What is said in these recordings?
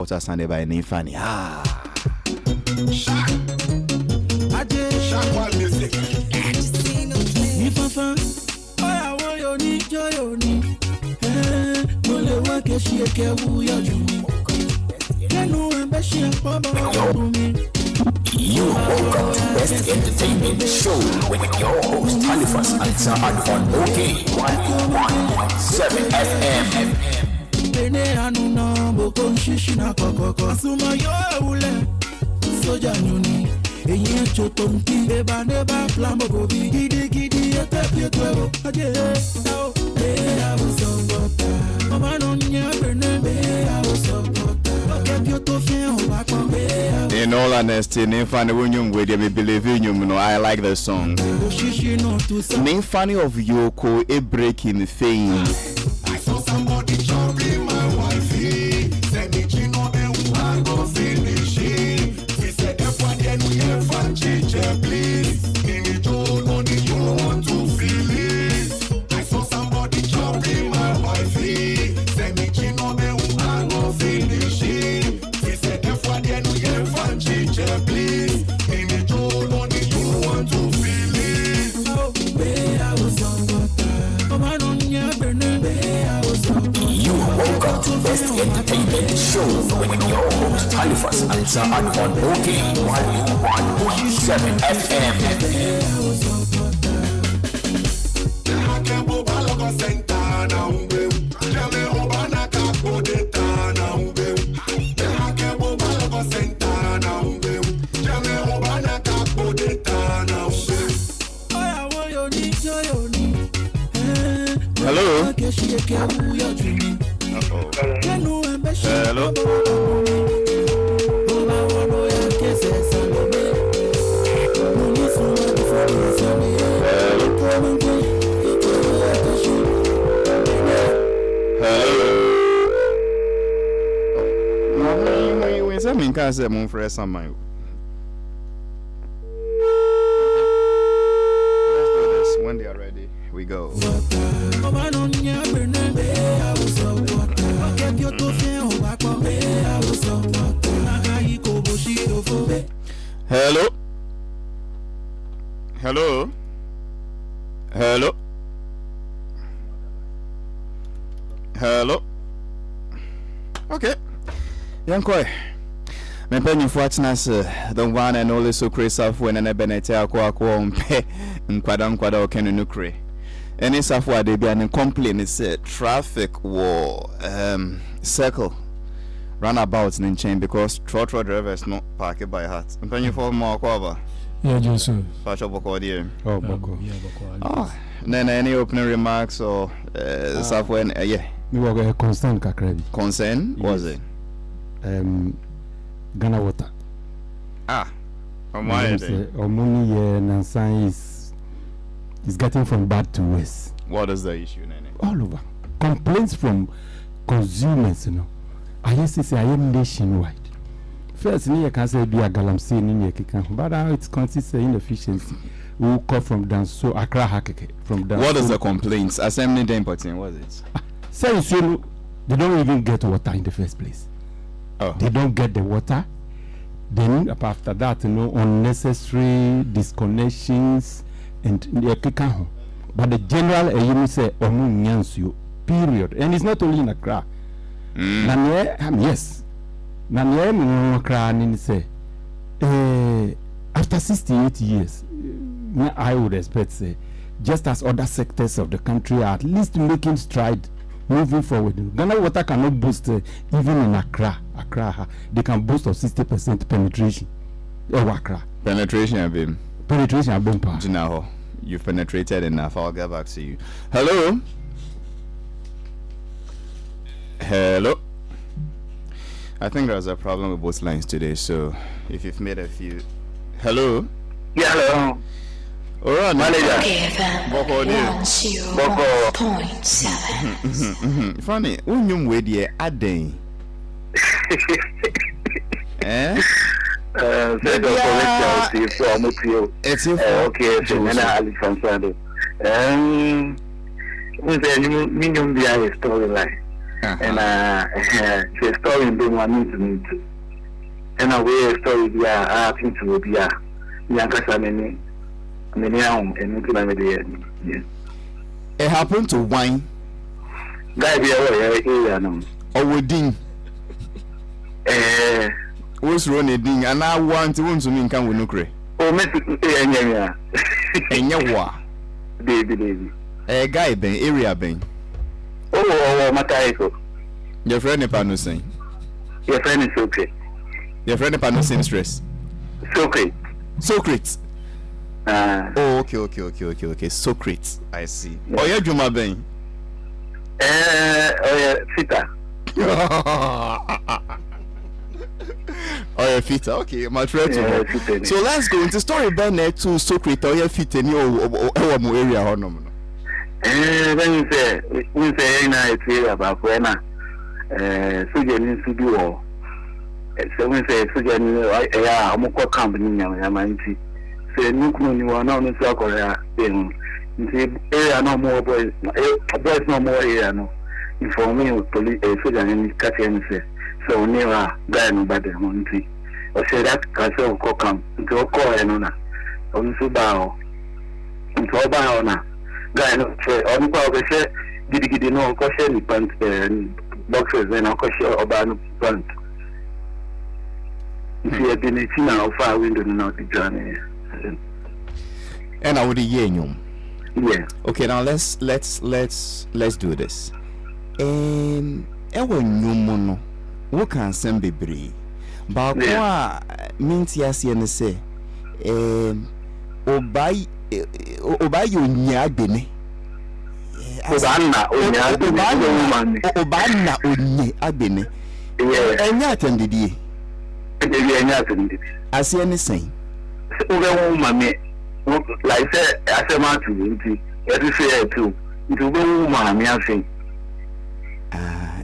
What's a Sunday by name Fanny? You welcome to Best Entertainment Show with your host Halifax Ansah Addo on OK 101.7 FM. Bene anuna boko shishina kokoko asuma yo ule soja nyuni eyin chotonki neba flambo gobi gidi etepieto aje o be awusongota mama no nya bene be awusongota okepioto fin o wa pon be. In all honesty, Name Wunyum with me believe in you know I like the song. Name Funny of Yoko a break in fame. I saw somebody chopping my wifey. Said me chino and I go finish it. We said that one then we have fun chicha please. In the joke on the you want to feel it. I saw somebody chopping my wifey. Said me chino and I go finish it. We said that one then we have fun chicha please. In the joke on the you want to feel it. Oh, be I was on mama no nya bene be I was on. You welcome to Best Entertainment Show with your host Halifax Ansah Addo on OK 101.7 FM. Hello. Hello. I mean, can't say I'm for some money. Let's do this when they are ready. We go. Hello. Hello. Hello. Hello. Okay. Yankoi. Me penny fortunas the one and only so crazy of when and a benete aqua mpe nkwada okenu nukre. Any software they be an complaint is traffic war circle runabout in chain because trotro drivers not parked by heart. Me penny for more cover. Yeah, Joseph. Patch up here. Oh, Boko. Yeah, Boko. Oh, then any opening remarks or software yeah. We were a concern kakrebi. Concern was it? Ghana water. Omani Nansan is getting from bad to worse. What is the issue, Nene? All over. Complaints from consumers, you know. I used to say I am nationwide. First, you can say be a galamsey in your kick, but it's consistent inefficiency. We will call from Danso Accra Hakeke from Danso. What is the complaints? Assembly the important, was it? Say so they don't even get water in the first place. Oh. They don't get the water. Then after that, you know, unnecessary disconnections and but the general you say period. And it's not only in Accra. Yes. Say after 68 years, I would expect say just as other sectors of the country are at least making stride moving forward. Ghana water cannot boast even in Accra. They can boast of 60% penetration. Accra. Penetration have been. Jinaho, you've penetrated enough. I'll get back to you. Hello. Hello. I think there's a problem with both lines today. So if you've made a few. Hello. Yeah, hello. All right, manager. Boko. Funny. When you wait here, a day. Eh? It's okay. Halifax Ansah Addo. Medium behind storyline. And the story in being one to meet. And a way story be a thing to be a Yankasa many and into my yes. It happened to wine. Guy be area no. Or wedding. What's wrong ding and I want to mean come with no cray. Oh, Messi, and your baby. A guy ben area ben. Oh, Mataiko. Your friend Nepano saying. Your friend is okay. Your friend Nepano saying stress. Socrates. Socrates. Oh, okay. Socrates. I see. Yeah. Oh, yeah, Juma ben. Oh, yeah, Sita. Oh, yeah, Fita. Okay, my friend. Yeah, so let's go into story Bennett to Socrates. Oh, yeah, Fita. Or area or no. Then you say, it's here about when Sujan is to do all. So we say, Sujan, I'm a company, I'm anti. Say, Nukman, you are not in South in area no more boys, boys no more area no. For me, with police, Sujan and Catherine say, so near guy no better, Monty. Or say that Castle Cockham, into a call and honor. On Subao, into a bar guy no on the say did no question pant boxes and a question about pant. If you have been a tina far window not the journey. And I would hear. Yeah. Okay, now let's do this. Ewo nyumono wo kan sem bebre. Ba ko a minti ase ne se obai yo nya agbene. Obanna onye agbene. Enya atendidie. Enya atendidie. Ase ne sen. Obe mama like say asema to nti. Yeti say too. Nti obe mama afen.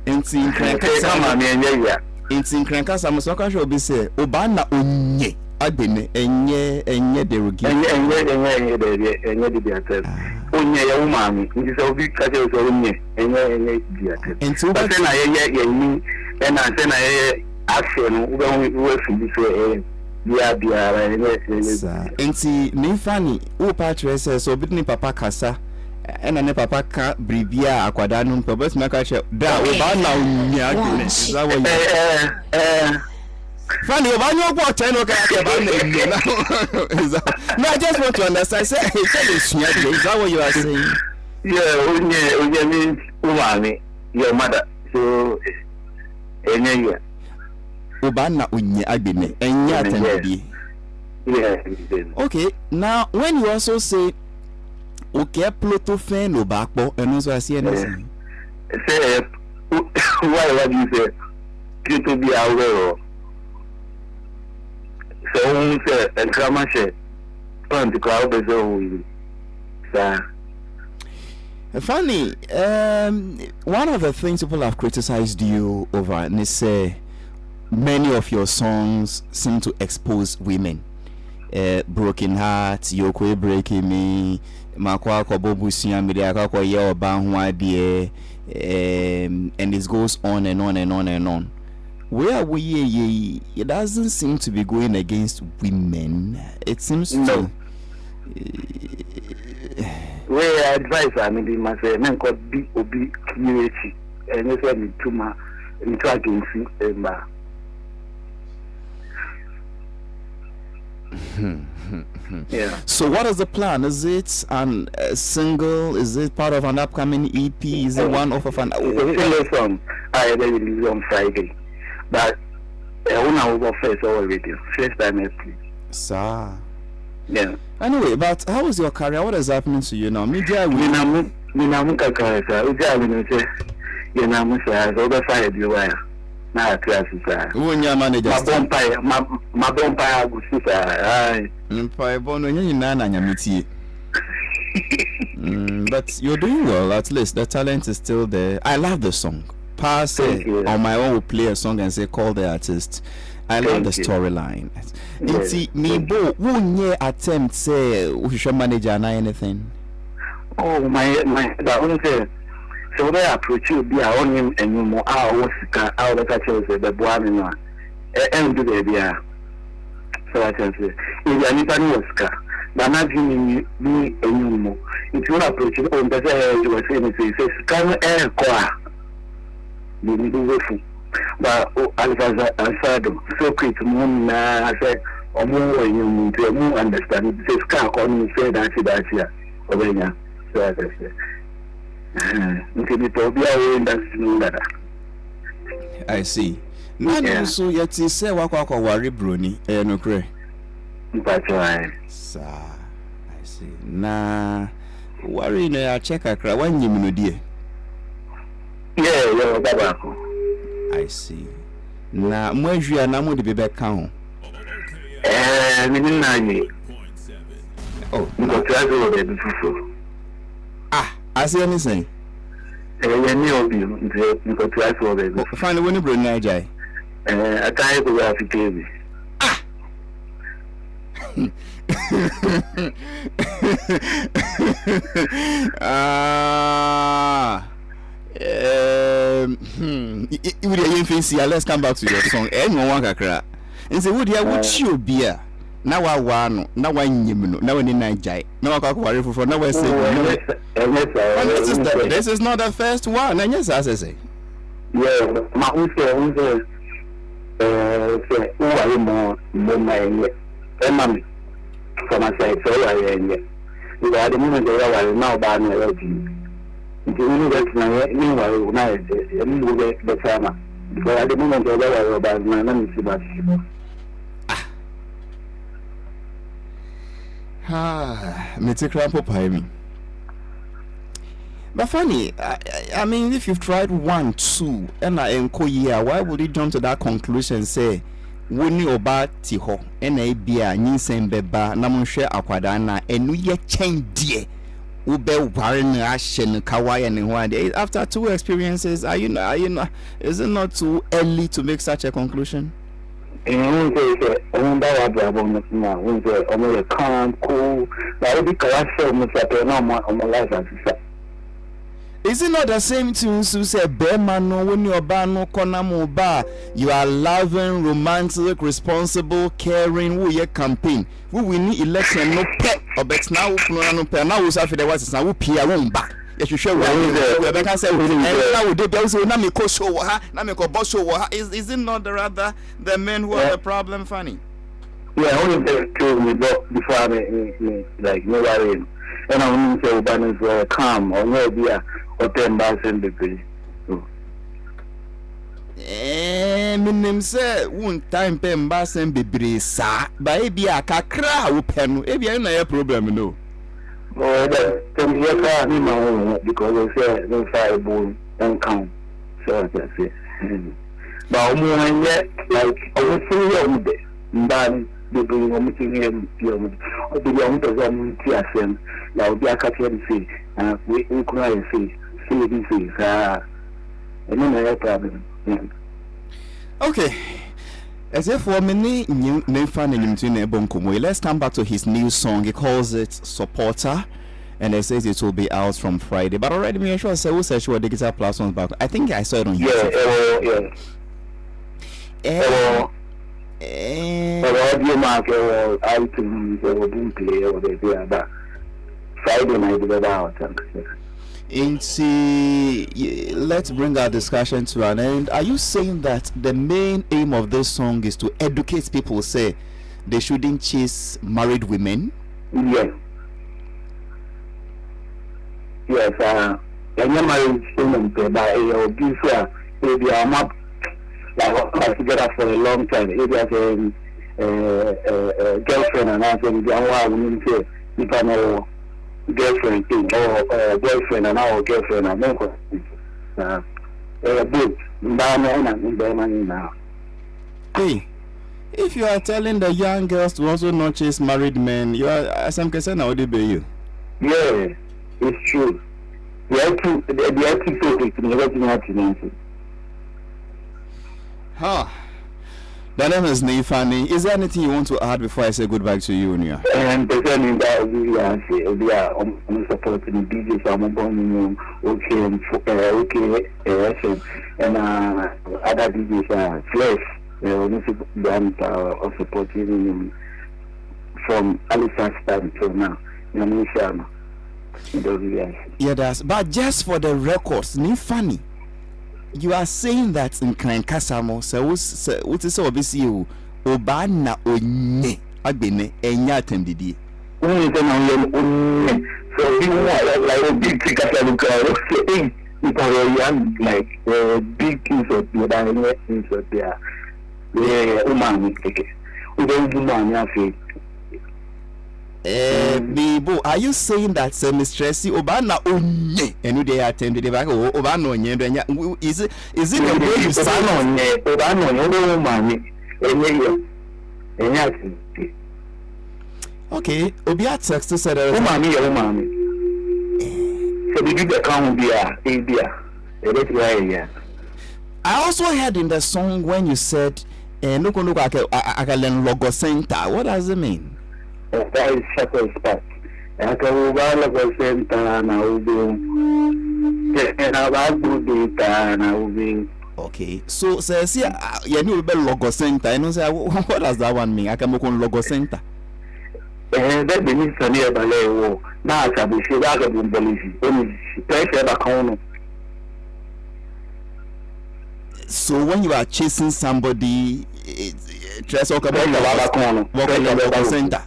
Enti nkranka mama enye ya. Enti nkranka samuso ka hwe obi say obanna onye agbene enye derogi enye de biatel onye ya umami nti so bi ka je so onye enye biatel enti ba se na ye ni na se na ye action we fi so bia enye enti ni fani wo pa tre so obi ni papa kasa ena ne papa ka bribia akwada no mpa bet na ka che da wo ba na onye agbene is that what you Funny, if I know what 10 okay, no, I just want to understand. Is that what you are saying? Yeah, Unye means Umami, your mother. So, Enya. Ubana Unye Abine, Enya. Yeah. Okay, now when you also say, okay, Pluto fan no backbone, and also I see anything. Say, why you say, Pluto be aware of. So say and come say plan to crowd be so funny, one of the things people have criticized you over and they say many of your songs seem to expose women. Broken Heart, Yoko Breaking Me, Makwa Kobobusia Media Kako Ye Oba Hwade, and this goes on and on and on and on. Where we it doesn't seem to be going against women. It seems to where advice I mean must say men could be obi community and they said to my against yeah. So what is the plan? Is it a single? Is it part of an upcoming EP? Is it one off of an single song I released on Friday? But when I was first already, first time actually. Sir. Yeah. Anyway, but how is your career? What is happening to you now? Media will. Minamuka career. Uja will say, you know, Musa, over 5 years. Now, classes. Who in your manager? My bonfire, good sister. Empire Bono, you nana, Yamiti. But you're doing well, at least. The talent is still there. I love the song. Pass on my own will play a song and say call the artist. I love the storyline. It's me bo won't ye attempt say we should manage or anything. Oh my that one say So they approach you be our own and you more our sika out of catches the boy and do the idea. So I can say, if anybody was car, but not me anymore. If you approach it on the way you were saying, it says, come air car. You need to wait. But Halifax Ansah Addo, so quick, I said, or more when you need to more understand. It says, car calling say that's here. So I can say. I see. Now, so yet say what worry Bruni, no cray. Sir, I see. Nah, worry no check a cry when you know, dear. Yeah, I see. Now, where's your number to be back count? Oh, I see anything. Find the winning Brunei Jai. I can't go out to TV. Let's come back to your song. And say, would you be? Now I want, now I knew, now in Nigeria. Now I got worry for now. I say, this is not the first one. And yes, as I say, yeah, my own say, who are you more, my mommy for my side, so I am yet. Because at the moment, they are now bad my religion. If you know that my meanwhile, when I get the farmer, because at the moment, they are bad my money. Me take ramp up me. But funny, I mean, if you've tried 1, 2, and I enco year, why would you jump to that conclusion? Say, wouldn't you about Tiho, and a beer, Ninsen Beba, Namusha Aquadana, and we yet change dear. Ube Warren Ashen, Kawaii, and one day. After 2 experiences, are you know, is it not too early to make such a conclusion? And calm, cool. Is it not the same to say Berman when you're bano konamo bar? You are loving, romantic, responsible, caring, who ye campaign. Who we need election no pet or bet now no pet now was after the was now Pia won't back. Yes, you sure we can say now would they also Namiko show Namiko boss show is it not the rather the men who are the problem, funny? Yeah, only told me before me like no worry. And I want to say balance calm or no be or 10 bars in the place. Minim say one time pen bass and be sa by be a kakra open if no problem no. Oh, that can be a car in my own because I say no fireball and count. So I can say. But I'm yet like I was so young then they bring a meeting here or the young person TSM now be a catcher say we cry and say this is and then I have problem. Okay. As if for many new fan and let's come back to his new song. He calls it Supporter, and it says it will be out from Friday. But already, me sure say who's sure digital platforms back. I think I saw it on YouTube. Audio market iTunes or Boom Play or the Friday night about. Let's bring our discussion to an end. Are you saying that the main aim of this song is to educate people, say they shouldn't chase married women? Yes. Yes, and your marriage women by a visa, maybe I'm up like together for a long time. Maybe as a girlfriend and I think the woman say if I know girlfriend thing or boyfriend and our girlfriend and then both now. Hey, if you are telling the young girls to also not chase married men, you are as I'm concerned, how would it be you? Yeah, it's true. They are too fake to never do nothing. The name is Nifani. Is there anything you want to add before I say goodbye to you, Nia? And presenting that we are supporting DJ Samabon, okay, and other DJs are Flesh, supporting him from Halifax until now. Yeah, that's. But just for the records, Nifani. You are saying that in Kasamo, so what is obviously you Obana Onye Agbene Enya Tendidi. So you like a big Kasamo, like big things of the things of their umami. We don't do money. Bibo, are you saying that Mistress Obana Onye and they attended the back or Obano Onye? Is it the way you sound on Obano Onye? Okay, Obia text to say that Umami. So we give the account beer. I also heard in the song when you said no can look logo center. What does it mean? That is shepherd's spot. I can go center and I will be. And I will do data and I will be. Okay, so see, you know about logo center. I know say what does that one mean? I can look on logo center. That means near Ballet. Now I can be sure that I can believe it. So when you are chasing somebody, just talk about the logo center.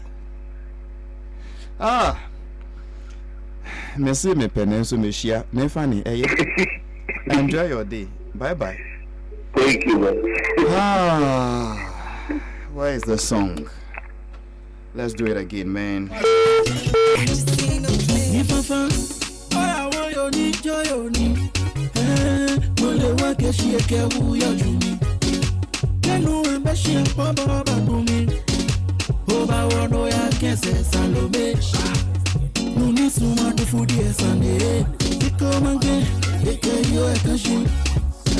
Merci, me penenso, me share, me funny. Enjoy your day. Bye bye. Thank you. Where is the song? Let's do it again, man. Suma to food yes and come again, you a cashin.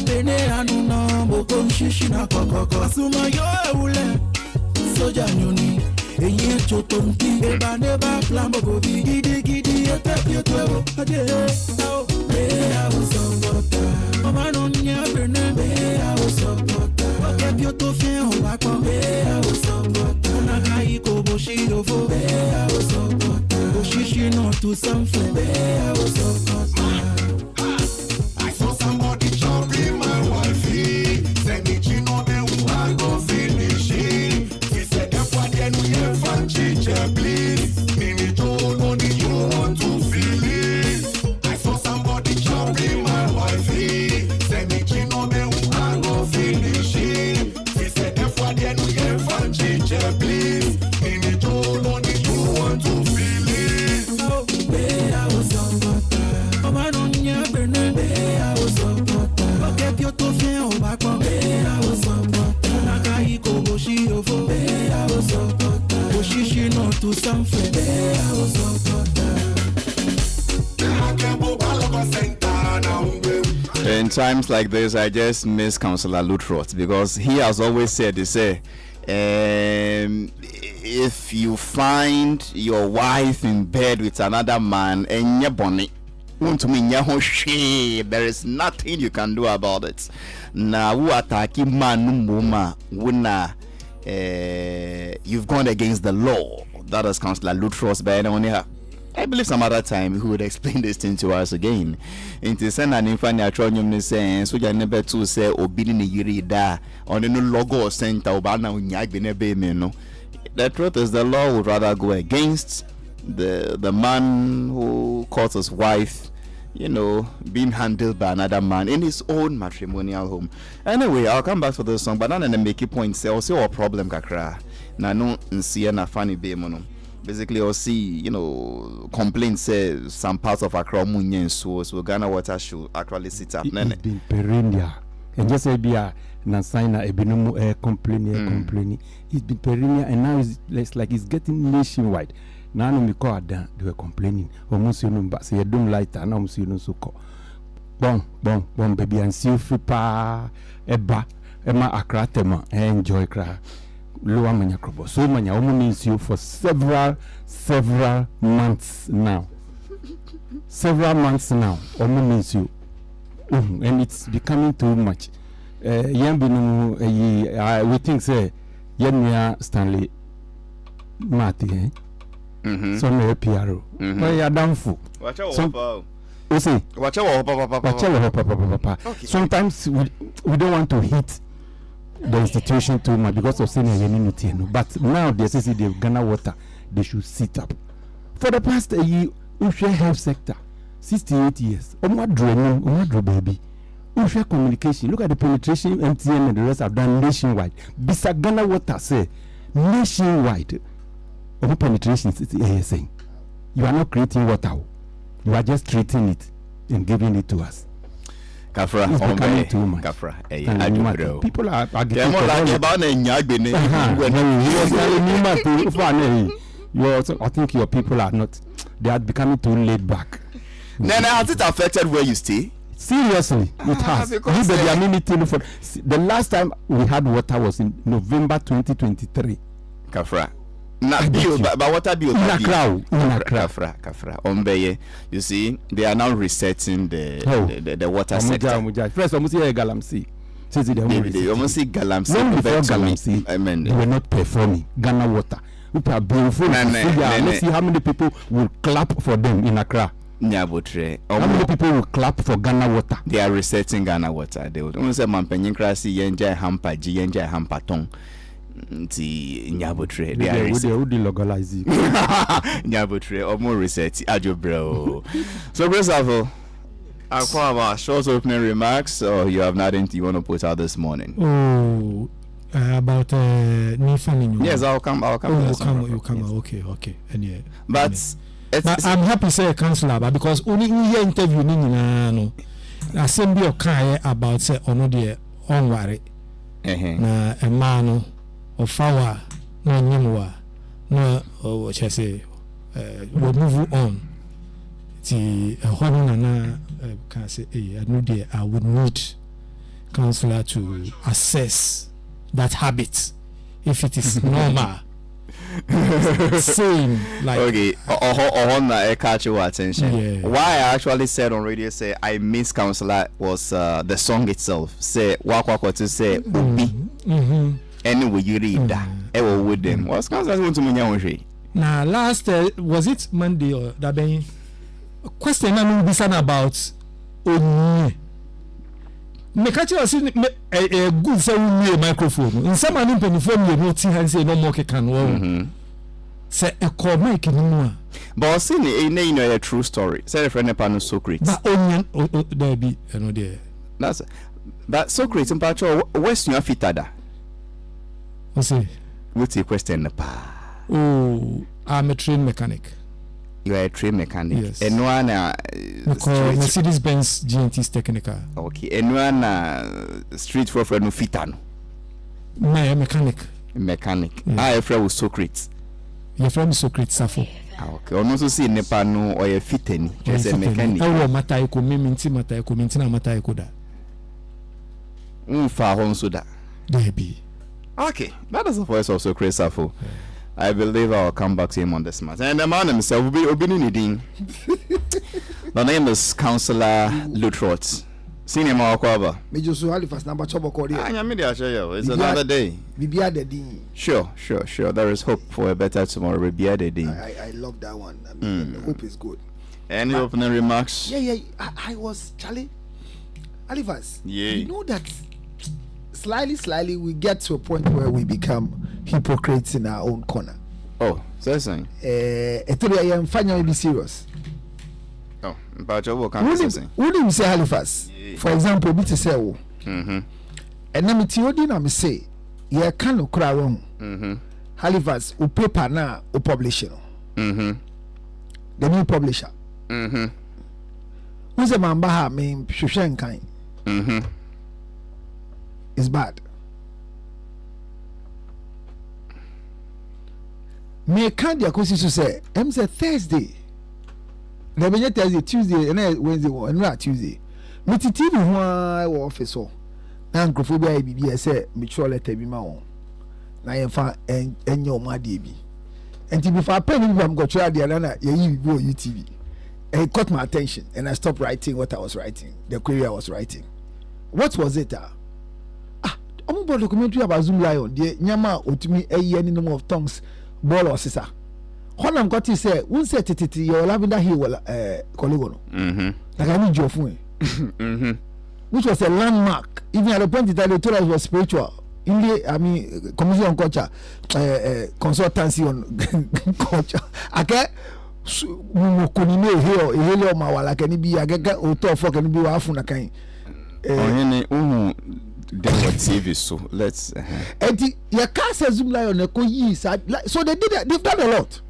Bene anuna boko shishina koko. Suma yo ule soja nyuni. Eye chotonti eba neba plambo gobi gidi etapio tuevo. Ade ao be awusongota. Mama no nya brene be awusongota. Oke pioto fien o bakwa be awusongota. Nakai ko boshi ofo be awusongota. Shishi not to something. I saw somebody chopping my wifey. Said me chino be I go finish it. He said that's why then we have fun chicha please. Mimi told only you want to feel it. I saw somebody chopping my wifey. Said me chino be I go finish it. He said that's why then we have fun chicha please. Mimi told only you want to feel it. To something. In times like this, I just miss Councillor Lutrot because he has always said, he say, if you find your wife in bed with another man and you're bonny, there is nothing you can do about it. Now, who attacking man, woman, you've gone against the law. That is Councillor Lutrot by anyone here. I believe some other time he would explain this thing to us again. Into send an infant atronium saying, so you never to say, obedient yiri da on the logo center, Obana, no. The truth is, the law would rather go against the man who calls his wife, being handled by another man in his own matrimonial home. Anyway, I'll come back to this song, but then make a point, say, also a problem, kakra. Na no nsia na funny be mono. Basically, I'll see, complaints say some parts of Accra munyen so Ghana Water should actually sit up. It's been perennial. And just say be a Nansina Ebinomo complaining. It's been perennial and now it's like it's getting nationwide. Now no call they were complaining. Almost but say don't light and almost so call. Bon baby and see you pa eba. Emma Accra tema enjoy cra lower manya krobo. So manya omo means you for several months now. Several months now. Omo means you. And it's becoming too much. We think say Yenya Stanley Marty so no PRO. Why you downful? Watch out. Sometimes we don't want to hit the institution too much because of saying unity. But now they say the Ghana Water, they should sit up. For the past year, we share health sector, 68 years. Omo baby. We share communication. Look at the penetration MTN and the rest have done nationwide. Bisa Ghana Water say nationwide. Omo penetration is saying you are not creating water. You are just treating it and giving it to us. Kafra, it's becoming too much. Kafra, people are getting I think your people are not. They are becoming too laid back. Then has it affected where you stay? Seriously, it has. The last time we had water was in November 2023. Kafra. But water bill. Kafra. You see, they are now resetting the water sector. First, almost here Galamsey. They almost see Galamsey. Long before Galamsey, they were not performing Ghana Water. We are beautiful. Let's see how many people will clap for them in Accra. How many people will clap for Ghana Water? They are resetting Ghana Water. They would almost say Mampenyin Krasi Yenja Hampa G Yenja Hampatong. Nyabotre they are localize Nyabotre or more research ajo bro. So Bresavo, Aqua short opening remarks or you have nothing you want to put out this morning? About Nifan. Yes, I'll come. You come. Okay. And yeah. But I'm happy to say councillor, but because only we interview no assembly of kai about say ono de onware na emano of our no nyimwa no what I say we move on the honor can say I know there I would need councillor to assess that habit if it is normal. Same like okay I catch your attention. Yeah. Why I actually said on radio say I miss councillor was the song itself say wakwa to say obi anyway you read that ever with them what's councillor want to munya now last was it Monday or that been question I'm listening about onye me catch you see a good say we microphone in some an phone you no tin say no more can say a call mic no but see you know a true story say the friend pan Socrates but onion there be no there that's but Socrates in patro west you fitada I say what's your question pa I'm a train mechanic. You are a train mechanic. Yes. And one Mercedes-Benz GNT's Technical. Okay. And one street for no fitano. My mechanic. Mechanic. Yeah. I friend with Socrates. Your friend is Socrates Safo. Okay. Or also see Nepano or a fitani. Just a mechanic. Oh, Mataiko, Minti Mataiko, Mintina Mataiko da. Far home so that. There be. Okay. That is the voice of Socrates Safo. Yeah. I believe I'll come back to him on this matter. And the man himself will be needing. The name is Councillor Lutrot. Senior Mawakwaba. Mejosu Halifax number trouble call here. It's another day. Bibia the day. Sure. There is hope for a better tomorrow. Bibia the day. I love that one. I mean, the hope is good. Any opening remarks? Yeah. I was Charlie Halifax. Yeah. You know that slightly we get to a point where we become hypocrites in our own corner. Oh, so that's saying. I am finally be serious. Oh, but you will come saying. Wouldn't say Halifax, for example, me to say, and then me to me say, yeah, can cry wrong. Halifax, who paper now, who publisher. The new publisher. Who's a man baha me shushen kind. Is bad. Me can't ya kosi to say say Thursday. There be Thursday, Tuesday, and Wednesday, and Tuesday. Me TV one office so. na nkrofobia bibi say me sure letter bi ma won na ye fa enye o ma de bi enti before pen bi am go try de na ye yi bi on YouTube. It caught my attention and I stopped writing what I was writing, the query I was writing. What was it? I'm about documentary about Zoom Lion. The Nyama Otumi any number of tongues, ball or sister. Honam got to say, one said titi, you're lavender here, Coligono. Like I need your phone. Which was a landmark. Even at the point that they told us was spiritual. In the, I mean, commission on culture, consultancy on culture. Okay. Kunime here mawala kani bi agega oto for kani bi wa afuna kan they TV so let's enti ya ka say Zoom Lion ko yi so they've done a lot,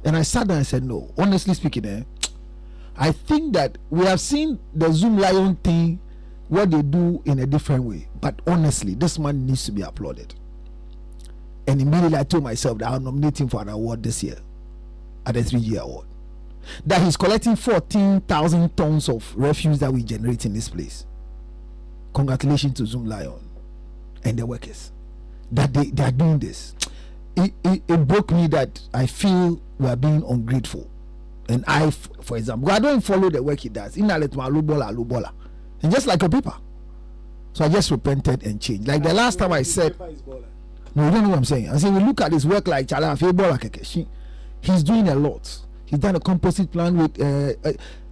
and I sat down and said no, honestly speaking I think that we have seen the Zoom Lion thing, what they do in a different way, but honestly this man needs to be applauded. And immediately I told myself that I'll nominate him for an award this year at the 3-year award. That he's collecting 14,000 tons of refuse that we generate in this place. Congratulations to Zoom Lion and the workers that they are doing this. It broke me that I feel we are being ungrateful. And I, for example, I don't follow the work he does. In alubola, and just like a paper. So I just repented and changed. Like the last time I said, no, you don't know what I'm saying. I say we look at his work like Chala Febola Keke. He's doing a lot. He's done a composite plan with and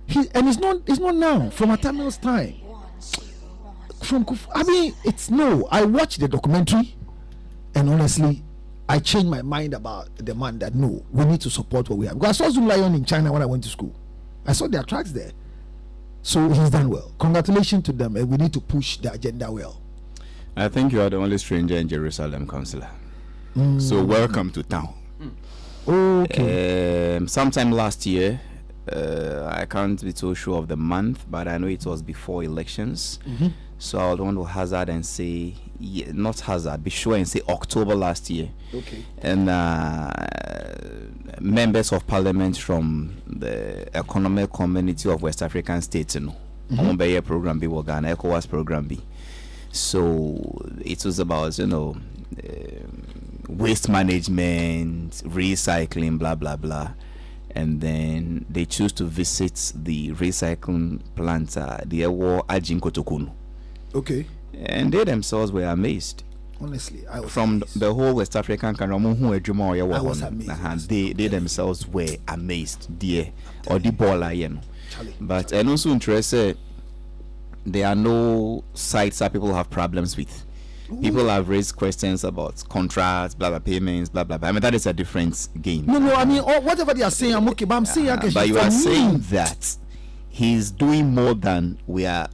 it's not now, from a Tamil's time. I watched the documentary, and honestly I changed my mind about the man that no, we need to support what we have. Because I saw Zoom Lion in China when I went to school. I saw their tracks there. So he's done well. Congratulations to them, and we need to push the agenda well. I think you are the only stranger in Jerusalem, Councillor. So welcome to town. Okay. Sometime last year, I can't be so sure of the month, but I know it was before elections. So I would want to hazard and say, not hazard, be sure and say October last year. Okay. And members of parliament from the economic community of West African states, program B, Ghana ECOWAS program B. So it was about, waste management, recycling, blah blah blah, and then they choose to visit the recycling plant, the Ewo Ajin Kotokunu. Okay. And they themselves were amazed. Honestly, I was from amazed. The whole West African country. I was amazed. They themselves were amazed. Or the baller, But and also interested. There are no sites that people have problems with. People have raised questions about contracts, blah blah payments, blah blah blah. I mean that is a different game. No. I mean, whatever they are saying, I'm okay. But I'm saying, but you are saying that he's doing more than we are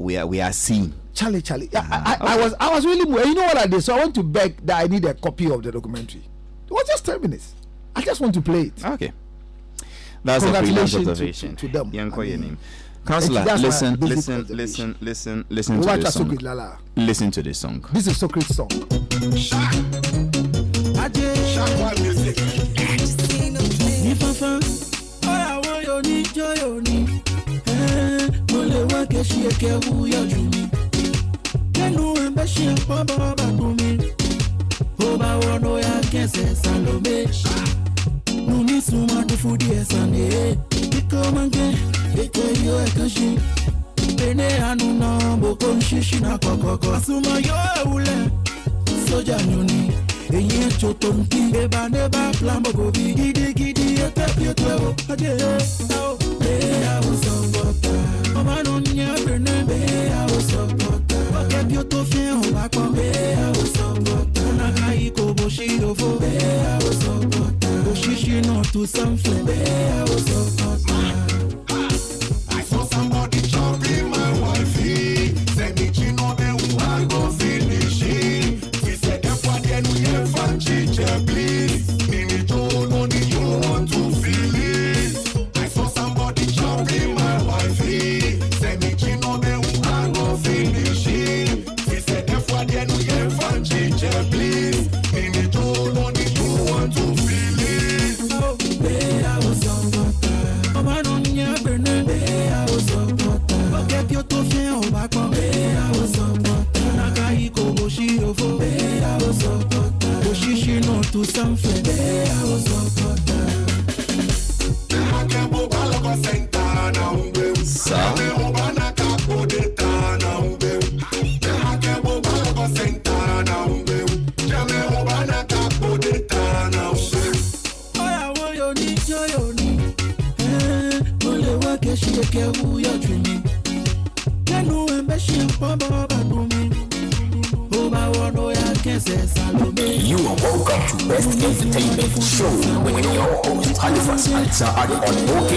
seeing. Charlie. I was really. You know what I did? So I went to beg that I need a copy of the documentary. It was just 10 minutes. I just want to play it. Okay. That's a freelance observation. To them. Your name. Councillor, listen to this song. Listen to this song. This is Socrates' song. Bene anuna boko shishi na kokoko asuma yo ule soja nyoni enye chotonki eba neba plambo gobi gidi etepieto ade o be a usopota mama no nya brene be a usopota oke bioto fe o ba ko be a usopota na kai ko boshi ofo be a usopota boshishi no to something be a usopota. I saw somebody chopping my wifey. Said me chino be I go finish it. He said that what then we have fun chiche please. Mini told only you want to feel it. I saw somebody chopping my wifey. Said me chino be I go finish it. He said that what then we have fun chiche please. Mini told only you want to feel it. Oh, be I was on to something. I was You are welcome to Best Entertainment Show with your host Halifax Ansah Addo on OK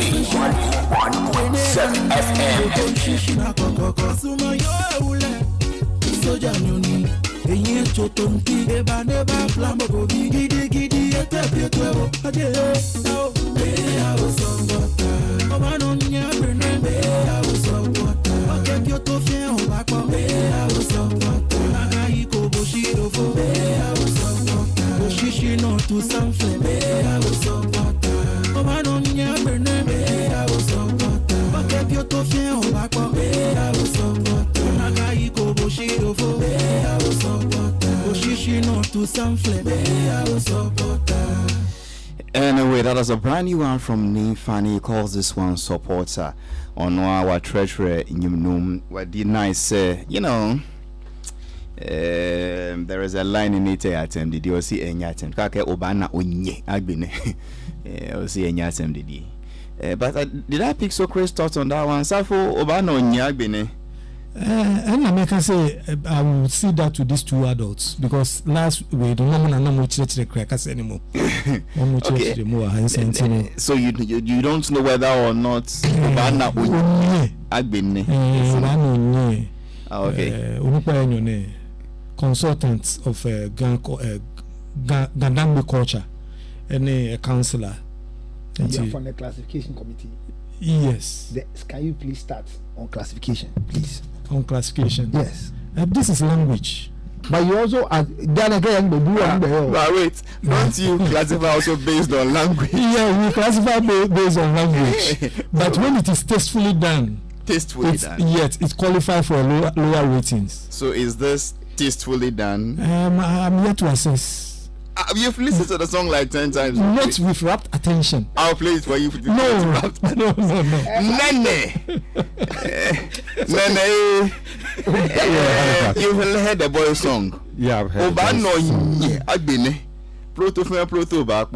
101.7 FM. To something, I was so good. Oh, I don't hear me, I was so good. But if you to feel back, I was so good. I go Bushido for me, I was so good. Bushishi not to something, I was so good. Anyway, that is a brand new one from Nifani. He calls this one Supporter on our treasurer in Yumnum. What did nice, you know. There is a line in it attempt. Did you see any attempt? Kake obana onye agbene. You see any attempt did you? But did I pick so crazy thoughts on that one? Safo obana onye agbene. And I can say I will see that to these two adults because last week the woman and no more crackers anymore. Okay. So you don't know whether or not obana onye agbene. Okay. Consultant of Gandambi culture and a counselor. And you are from the classification committee. Yes. Can you please start on classification, please? On classification. Yes. This is language. But you also then again but wait, don't you classify also based on language? Yeah, we classify based on language. But when it is tastefully done, yet it qualifies for lower ratings. So is this tastefully done? I'm yet to assess. You've listened to the song like 10 times. Not with rapt attention. I'll play it for you. No. Nene. You've heard the boy song. Yeah, I've heard. Agbene. Proto back.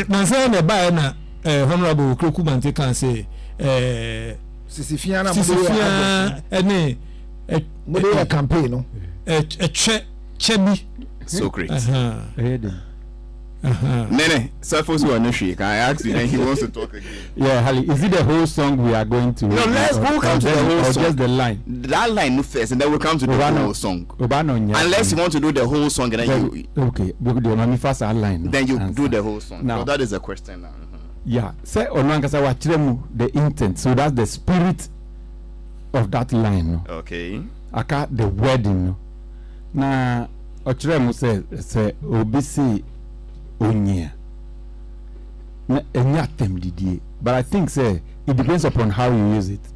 Nansana by na honorable Krokumante can say Sisifia any a campaign, no? A chebi. So great. Nene, suppose you are no shake. I asked you, and he wants to talk again. Yeah, Hali, is it the whole song we are going to? No, let's go come to the whole song. Just the line. That line first, and then we'll come to the whole song. Unless you want to do the whole song, and then you. Okay, first line. Then you do the whole song. Now so that is a question now. Yeah, say onwankasa wachiremu the intent, so that's the spirit of that line. No? Okay. Aka the wedding. No? Na ochiremu say obisi onye. Na enya tem didie. But I think say it depends upon how you use it.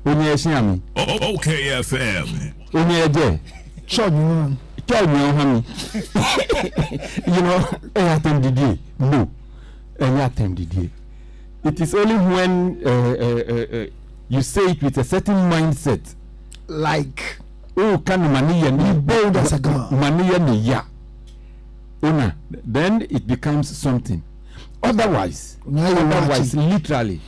Onye shiami. OK FM. Onye je. Chonyo hami. You know, enya tem didie. No. It is only when you say it with a certain mindset, like can maniya ni bold as a girl, maniya ni ya. Then it becomes something. Otherwise, literally,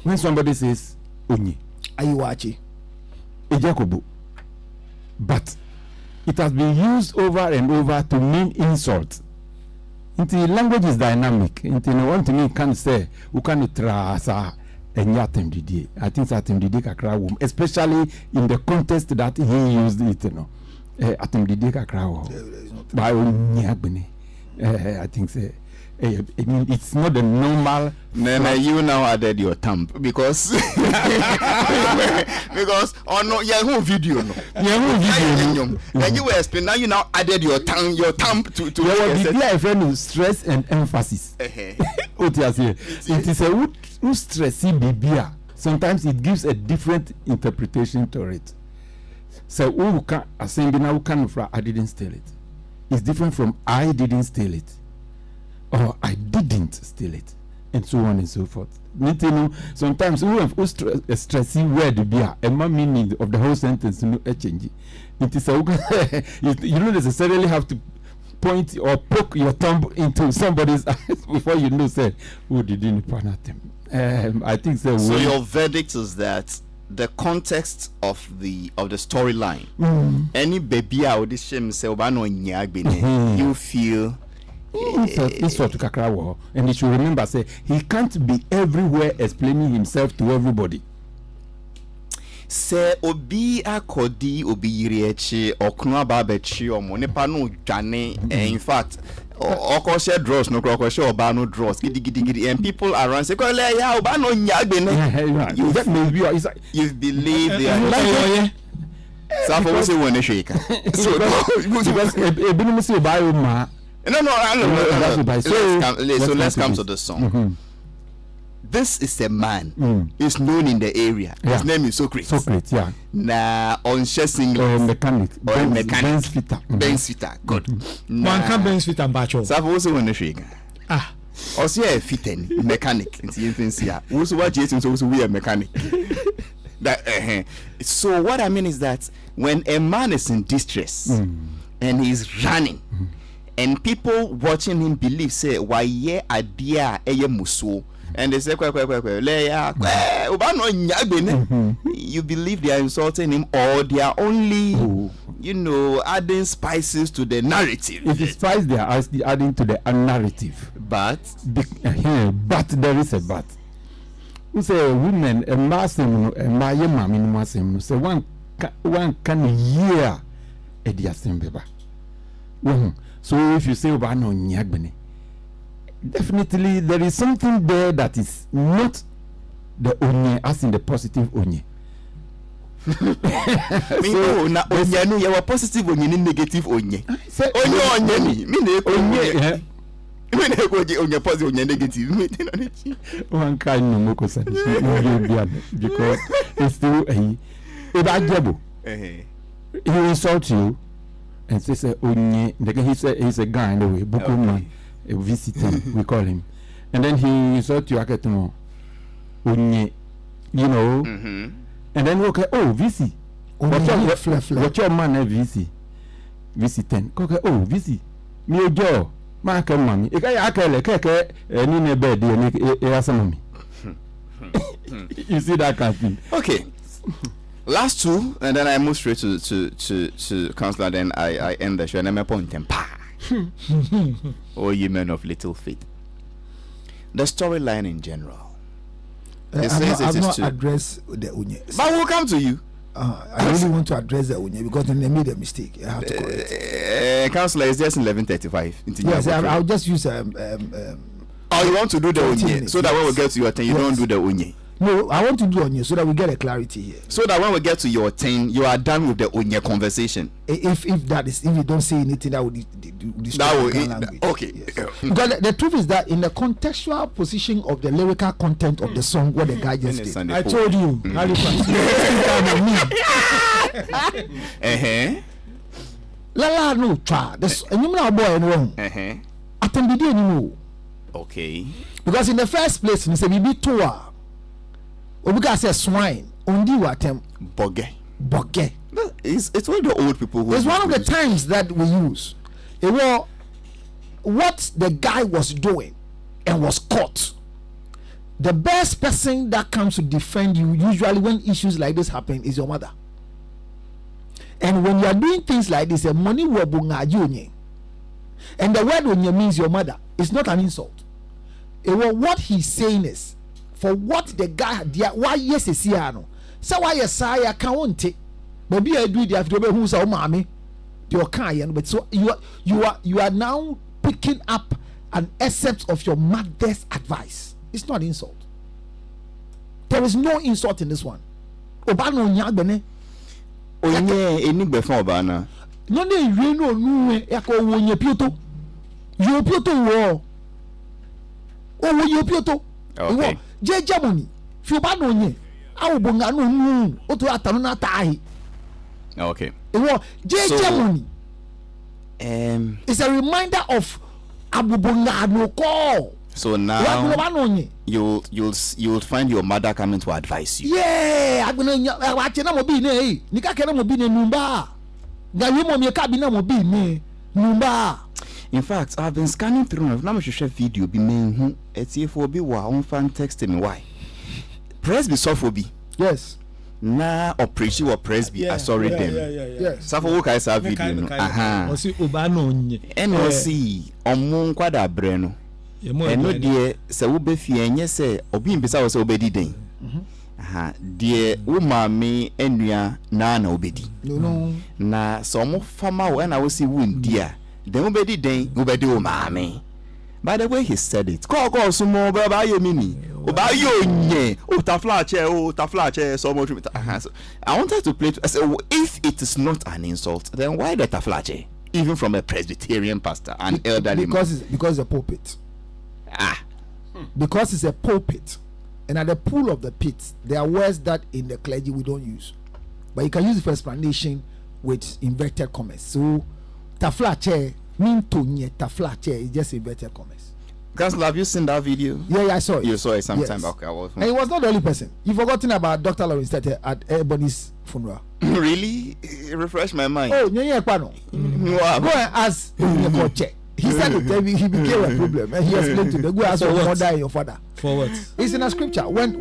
when somebody says onye, ayiwachi, ejakobo, but it has been used over and over to mean insult. The language is dynamic. One thing you can say, you can trasa and yatem didi. I think yatem didi kakra wom, especially in the context that he used it. Atem didi kakra wom. By onyagbene. I think say. It's not the normal. Nene, you now added your thumb because oh no, yeah, whole video no. And you were explaining now. You now added your thumb to. Yeah, friend, stress and emphasis. What you say? It is a stressy bibia. Sometimes it gives a different interpretation to it. So who can assemble now? Can I didn't steal it. is different from I didn't steal it or I didn't steal it, and so on and so forth. Sometimes we have a stressing word be a meaning of the whole sentence change. It is you don't necessarily have to point or poke your thumb into somebody's eyes before you know say who didn't plan them. I think so. So your verdict is that the context of the storyline, any baby out this shame say you feel it's for Kakra, and you should remember say he can't be everywhere explaining himself to everybody. Say obi akodi obi yiriechi okunu ababechi omo nipa no dwane. In fact okoshe draws no okoshe oba no draws gidi and people around say ko le ya oba no nyagbene. You believe they are so for say one shake. So because ebinu say oba yo ma. No. So let's come to the song. This is a man. He's known in the area. His name is Socrates. Socrates, yeah. Na on singlet. Mechanic. Benz fitter. Benz fitter. Good. One can Benz fitter bacho. So I've also want to shake. Also a fitting mechanic. It's here. Also what Jason also we a mechanic. That so what I mean is that when a man is in distress and he's running and people watching him believe say why ye idea eye muso. And they say, you believe they are insulting him or they are only, adding spices to the narrative. It is spice they are adding to the narrative. But there is a but. We say women, a massimo, a maya mammy massimo, say one can hear a diasembeba. So if you say, Obano Nyagbene, definitely there is something there that is not the onye as in the positive onye. So na onye no you positive onye ni negative onye. Say onye ni me na onye. Me na onye positive onye negative me no. One kind no moko sadi because it's still a he insult you and say onye he's a guy anyway buku man. A visitor, we call him, and then he insult you aketomo unye, and then okay, VC, what your man a VC 10 okay, VC me jo ma ka mami e ka akele keke ni ne bed e asamami. You see that kind of thing. Okay. Last two, and then I move straight to Councillor. Then I end the show and I'm a point and pa. Oh, you men of little faith. The storyline in general. I've not addressed the Unye. But we'll come to you. I really want to address the Unye because they made a mistake. I have to correct. Councillor, is just 11:35. Yes, I'll just use you want to do the Unye so that when we get to your turn, you don't do the Unye. No, I want to do Onye so that we get a clarity here. So that when we get to your turn, you are done with the Onye conversation. If you don't say anything, that would destroy the language. Okay. Yes. Because the truth is that in the contextual position of the lyrical content of the song, what the guy just did, I told you, Halifax. Lala no try. And you know boy wrong. Atambidi anymore. Okay. Because in the first place, he said, "Bibi toa." Obuka says swine. Undi watem. Boge. It's one of the old people who. It's one of the times that we use. It was what the guy was doing and was caught. The best person that comes to defend you usually when issues like this happen is your mother. And when you are doing things like this, a money will bunga you. And the word onye means your mother. It's not an insult. It was what he's saying is for what the guy did. Why yes is here no. So why yes I can't. Maybe I do the after who's our mommy. Your kind, but so you are now picking up an excerpt of your mother's advice. It's not insult. There is no insult in this one. Obano nyagbene. Onye enigbe fun obana. No dey re no nu e ko wonye pioto. Yo pioto wo. O wo pioto. Okay. Je jamoni. Fi obano nye. Awo bonga no nu. O to atanu na tai. Okay. Je jamoni. It's a reminder of Abubunga call. So now you'll find your mother coming to advise you. Yeah, I'm gonna watch na mo bi ne. Nika kena mo bi ne numba. Ga wi mo me ka bi na mo bi ne numba. In fact, I've been scanning through now me share video bi me hu etiefo bi wa on fan text me why. Press be soft bi. Yes. Na operation or press be sorry them. Yes. Safo wo kai sa video no. O si oba no nye. NOC omo kwada bre no. Eno de se wo be fie enye se obi mbisa wo se obedi den. De wo maame enua na obedi. No. Na so mo fama wo na wo si wo ndia. Den obedi den obedi wo maame. By the way he said it. Call sumo ba ye mini. Oba yo nye. Taflache so much. So I wanted to play. I said, if it is not an insult, then why the taflache? Even from a Presbyterian pastor, an elderly man. Because it's a pulpit. Because it's a pulpit, and at the pool of the pit, there are words that in the clergy we don't use, but you can use it for explanation with inverted commas. So taflache mean to nye taflache is just inverted commas. Council, have you seen that video? Yeah, I saw it. You saw it sometime. Yes. Okay, and he was not the only person. You've forgotten about Dr. Lawrence Tete at everybody's funeral. Really? It refreshed my mind. Oh, Go and ask Nyekoche. He said it, he became a problem, and he explained to them, go ask your mother and your father. For what? It's in a scripture. When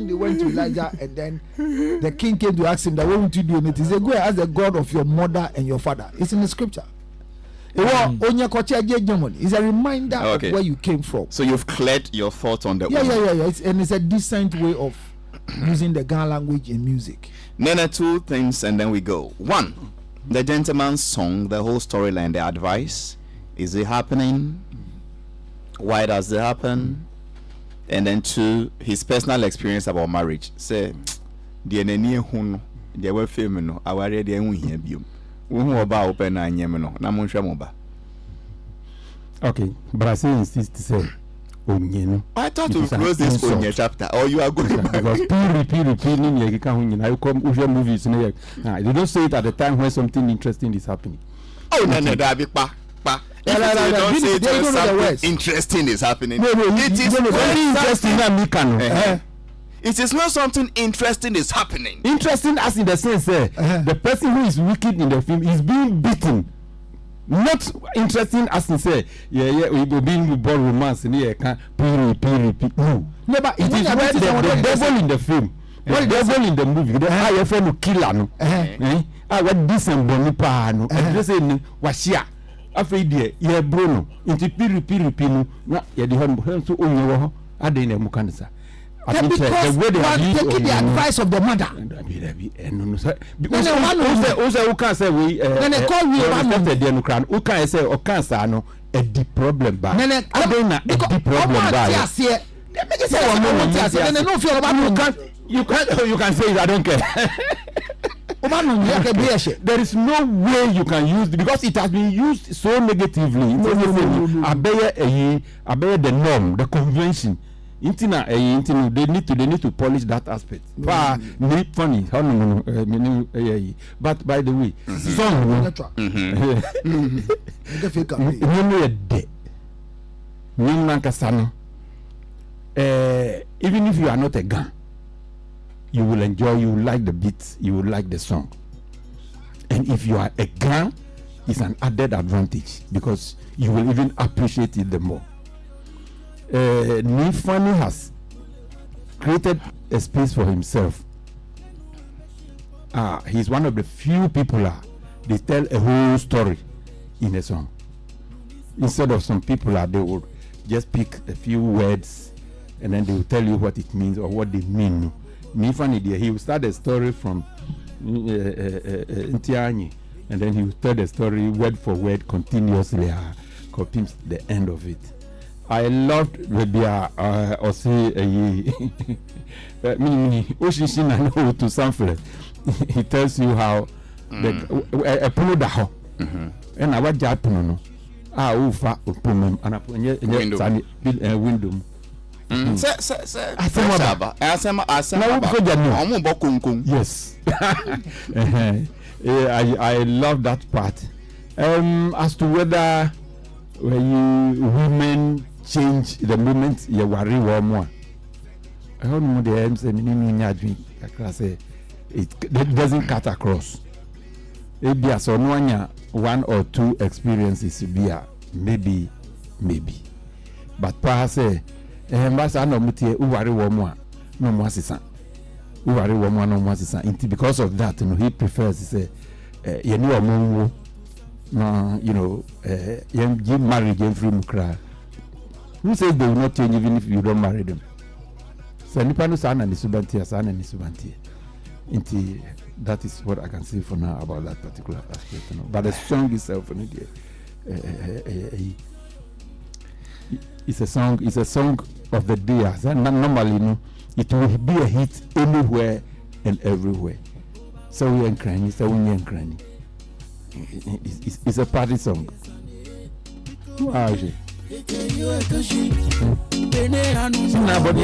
they went to Elijah, and then the king came to ask him that, what would you do? And he said, go and ask the God of your mother and your father. It's in the scripture. It's a reminder of where you came from. So you've cleared your thoughts on the Yeah. It's a decent way of using the Ghana language in music. Then two things, and then we go. One, the gentleman's song, the whole storyline, the advice. Is it happening? Why does it happen? And then two, his personal experience about marriage. Say, the enemy who they were filming no, I already here biom. Who about open and yemino, Namun. Okay, but I say insist to say, I thought to close this on your chapter, or you are going back. Because repeating, you come with your movies. They don't say it at the time when something interesting is happening. Oh, no, that be pa. Don't say something interesting is happening. No, it is very interesting. It is not something interesting is happening. Interesting as in the sense the person who is wicked in the film is being beaten. Not interesting as in say, we be being born romance and can't repeat. No, but it is where the devil in the film, the devil in the movie, the higher friend who kill no. I what this and bonipa no. And just saying, washia. After ye Bruno, into piri no, ye the home so only Ade ne mukanisa. Because the way they are taking the advice of the mother. Also, who can say we? Then they call me the Democrat. Who can say or cancer no a deep problem by? Then I don't know a deep problem by. You can say it. I don't care. There is no way you can use it because it has been used so negatively. I bear the norm, the convention. They need to polish that aspect. Funny. But by the way, song even if you are not a gun, you will enjoy, you will like the beats, you will like the song. And if you are a gun, it's an added advantage because you will even appreciate it the more. Nifani has created a space for himself. He's one of the few people they tell a whole story in a song. Instead of some people they would just pick a few words and then they will tell you what it means or what they mean. Nifani, he will start a story from Ntianyi and then he will tell the story word for word continuously, copying the end of it. I loved Rebia or say Oshishina to Sanford. He tells you how a puno and I was Japuno. Ufa upumem and a window. Yes. I love that part. As to whether women change the moment you worry more. I don't know the aims and it doesn't cut across. Maybe as one or two experiences be maybe. But perhaps I know worry more no more sisan. Worry more no more sisan. Because of that, he prefers to say you know marriage and free mukra. Who says they will not change even if you don't marry them? So nipano sana ni subantia. That is what I can say for now about that particular aspect. But the song itself, it's a song of the day. Normally, it will be a hit anywhere and everywhere. So we ain't crying. It's a party song. Nobody,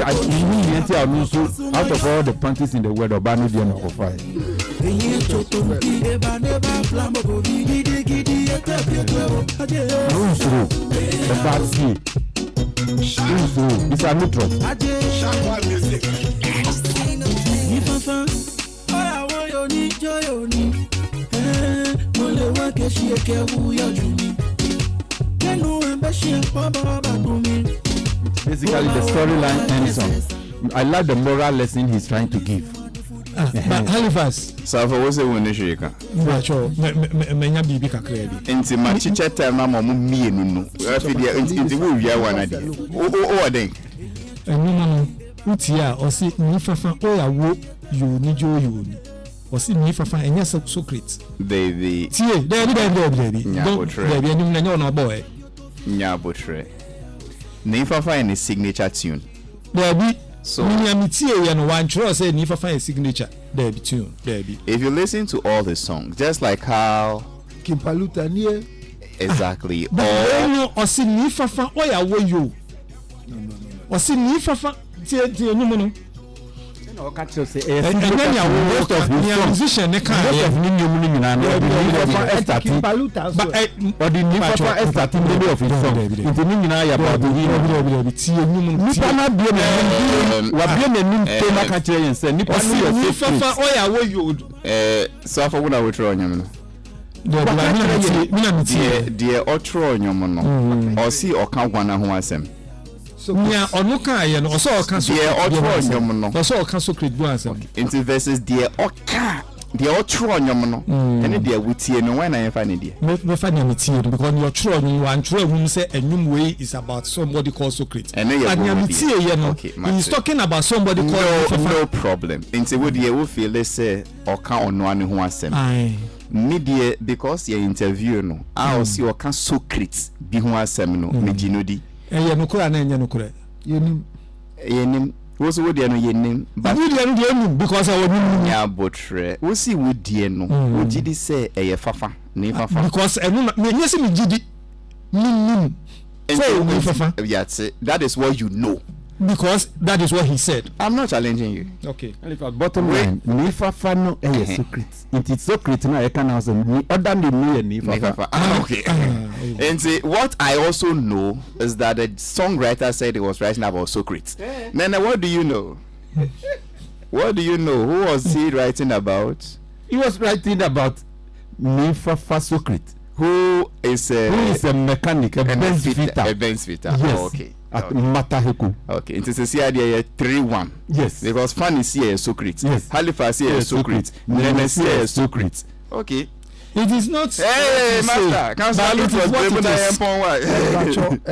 out of all the panties in the world, Obano did not offer. The bad sea. It's a neutral. Basically, the storyline ends on. I like the moral lesson he's trying to give. But Halifax. So for what's the one issue you can? Menya bibi kakra bi. Enti ma chiche time na mo mienu no. Afi dia enti wo wia wana dia. O den. Enu no utia o si ni fafa o ya wo yo ni jo yo ni. O si ni fafa enya secret. Baby. Tie, baby. Don't baby enu na nyo na boy. Nyabotre. Ni fafa in his signature tune. Baby. So if you listen to all the songs, just like how Kimpaluta near exactly Most of his musician Nya onuka ye no oso oka so oka so create bu ansem into verses the oka the otro nyom no ene de wutie no when I find it me fa na metie because your tro nyum wan tro hum say enum way is about somebody called Socrates and ya metie ye no he's talking about somebody called no problem into we dey we feel say oka ono ane ho asem media because your interview no I see oka Socrates bi ho asem no me ginodi no kura na enye no kura yenim wo so wo de no yenim but we de no de emu because I wonu nya botre wo si wo de no wo gidi say eye fafa ni fafa because enu me se me gidi nim so me fafa that is what you know because that is what he said. I'm not challenging you. Okay. Bottom line, ni fafa no a secret. It is secret now. I can answer ni other than ni fafa. Okay. And see, what I also know is that the songwriter said he was writing about Socrates. Nana, what do you know? What do you know? Who was he writing about? He was writing about ni fafa Socrates. Who is a mechanic, a Benz fitter. A Benz fitter. Yes. Oh, okay. At Mataheku. Okay, it is a idea 3-1. Yes. Because Fan is here Socrates. Yes. Halifax here Socrates. Nemes here Socrates. Okay. It is not. Hey, master. Can salute was able to empon why.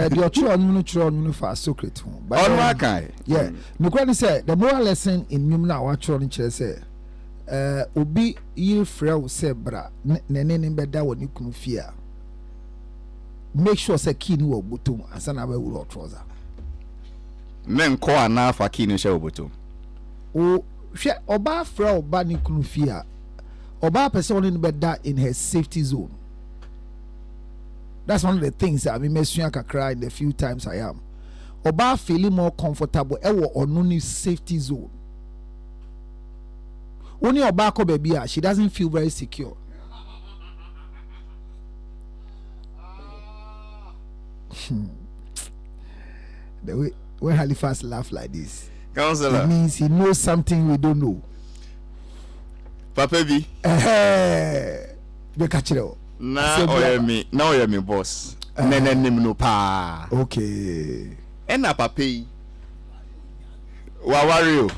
The otro for Socrates. On what kind? Yeah. Nukweni say the moral lesson in Mumna watcho ni say obi ye frɛ say bra nene ne beda woni kunu fia. Make sure say key ni wo botom ansa na ba wuro trouser. Men ko ana fa key ni she wo botom. O hwe oba frɛ oba ni kunu fia. Oba person in beda in her safety zone. That's one of the things that I mean mesua kakra in the few times I am. Oba feeling more comfortable ewo onu ni safety zone. Only oba ko baby she doesn't feel very secure. The way when Halifax laugh like this, Councillor, it means he knows something we don't know. Papa B. Be catch it. Now you're me boss. No pa. Okay. And na papa. Wa worry.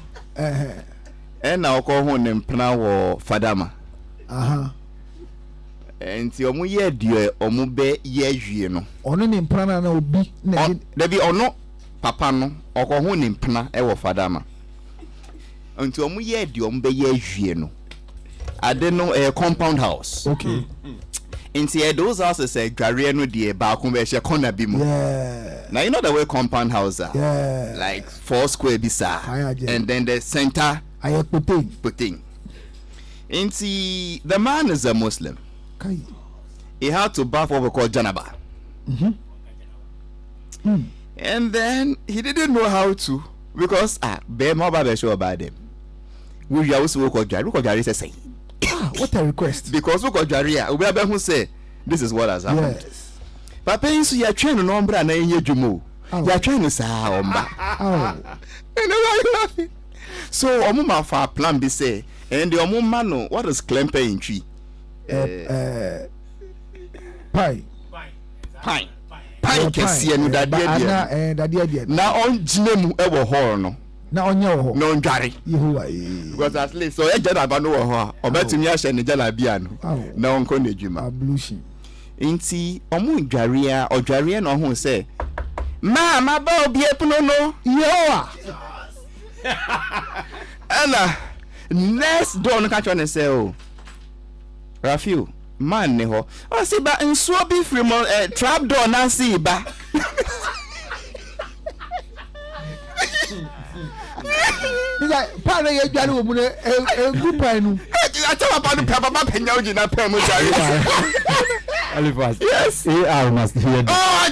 And na ko ho ne mpna wo fadama. Enti omu ye die omu be ye hwie no. Ono ne mpna na obi na da bi ono papa no oko ho ne mpna e wo fadama. Enti omu ye die omu be ye hwie no. Ade no compound house. Okay. Into those houses dware no de ba ko be she corner bi mu. Yeah. Now you know the way compound house are. Yeah. Like 4 square bisa. And then the center puting. Into the man is a Muslim. Okay. He had to bath what we call janaba. And then he didn't know how to because be more about show about them. We also work on Jari say. What a request. Because we got Jaria, we are who say this is what has happened. Yes. Papa insu ya train no mbra na enye dwumo. Ya train sa omba. Oh. And you laughing. So omuma for plan be say and the omuma no what is clemper in tree? Pie. Pie kesi enu dadie. Na on jinemu e wo hall no. Na onye ho no ndware because at least so e jana ba no wo ho obetumi a hye ne jana bia no na onko na edwuma ablution nti omu ndware a odware na ho se ma ba obi epuno no yoa ana next door no ka chone se o Rafiu man ne ho o se ba nsuo bi free mo trap door na si ba like part of your journey woman a good pine. I tell about the papa penalty na pen with Halifax. Yes. AR must hear. Oh, I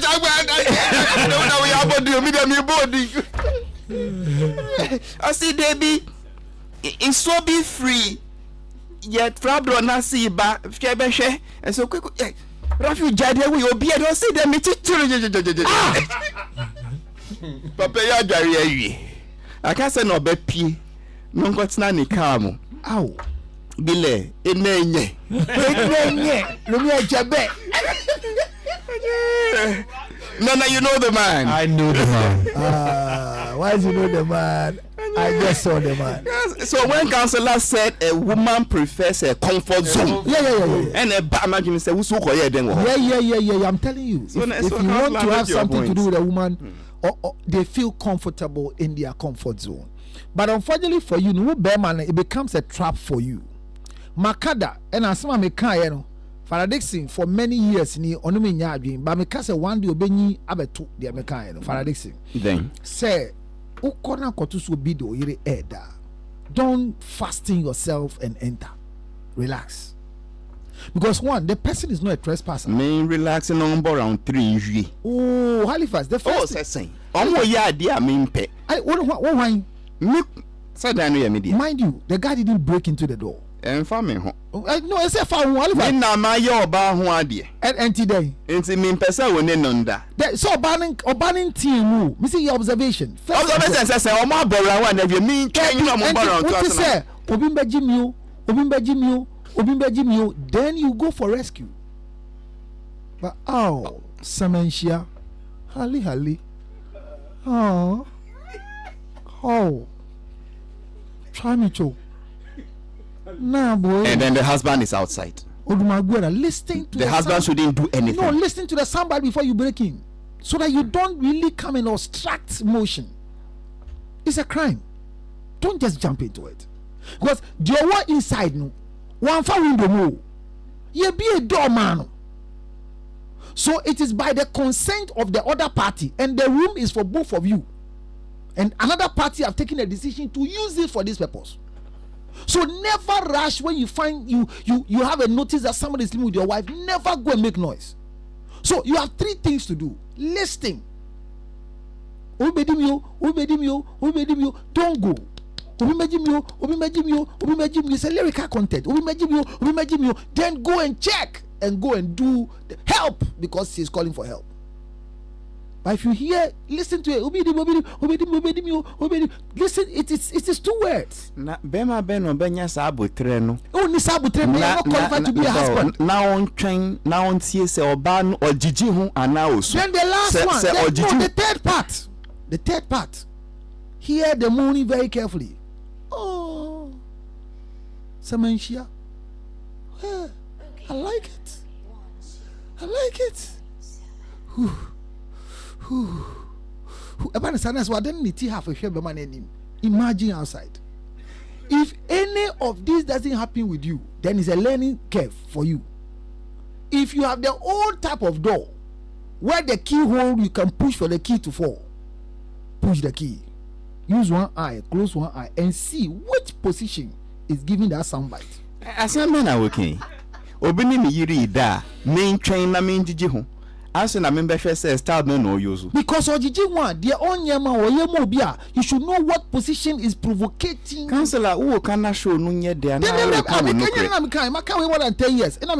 don't know we are body. I see Debbie. It's so be free. Yet Frabro na see ba febeshe and so quick. Rafi jade we obi don't see them Papa ya jare I can't say no be pie. No got na ni calm. Ow. Bile enenye. Enenye. Lumi ajabe. No, you know the man. I know the man. Why do you know the man? I just saw the man. Yes. So when counselor said a woman prefers a comfort zone. Yeah. And a bad imagine say who so call then. Yeah. I'm telling you. So if you want to have something to do with a woman, or they feel comfortable in their comfort zone. But unfortunately for you, no bearman, it becomes a trap for you. Makada and asma meka Faradixing for many years ni onumi nyadwin but meka say one day obenyi abeto de meka Faradixing. Then say ukona kotusu bido yire eda. Don't fasten yourself and enter. Relax. Because one, the person is not a trespasser. Me relaxing on around 3 usually. Oh, Halifax, the first. Oh, saying. Oh, yeah, dear, me pay. What? Me, said I know media. Mind you, the guy didn't break into the door. And for me, no, I said for Halifax. Na my yo ba ho ade. And today. Enti me pesa we ne nonda. So banning team, me see your observation. Observation say o ma bora wa na bi me twen no mo bora to asana. Say, Obimba Jimmy, then you go for rescue. But Samenshia, Hali. Oh, try me to. Nah, boy. And then the husband is outside. Odumaguera, listen to the husband shouldn't do anything. No, listen to the soundbite before you break in, so that you don't really come and obstruct motion. It's a crime. Don't just jump into it, because the one inside no. One for window move. You be a doorman. So it is by the consent of the other party, and the room is for both of you. And another party have taken a decision to use it for this purpose. So never rush when you find you have a notice that somebody is living with your wife. Never go and make noise. So you have 3 things to do. Listing. Don't go. It's a lyrical content. Then go and check and go and do the help, because he's calling for help. But if you hear, listen to it. Listen, it is 2 words. Na bema beno benya sabutre no. Oh, ni sabutre me not qualified to be a husband. Now on train, now on tie se oba no ojiji hu ana osu. Then the last one, the third part. The third part. Hear the morning very carefully. Oh, Samanshia. Yeah, I like it. I like it. Imagine outside. If any of this doesn't happen with you, then it's a learning curve for you. If you have the old type of door where the keyhole you can push for the key to fall, push the key. Use one eye, close one eye, and see which position is giving that soundbite. As a man, I'm okay. Obini mi yiri da main train na main jiji ho. As na member say style no use. Because ojiji one, their own yama or yemo bia, you should know what position is provocating. Counselor, who can show no nye there na. I can't wait more than 10 years. And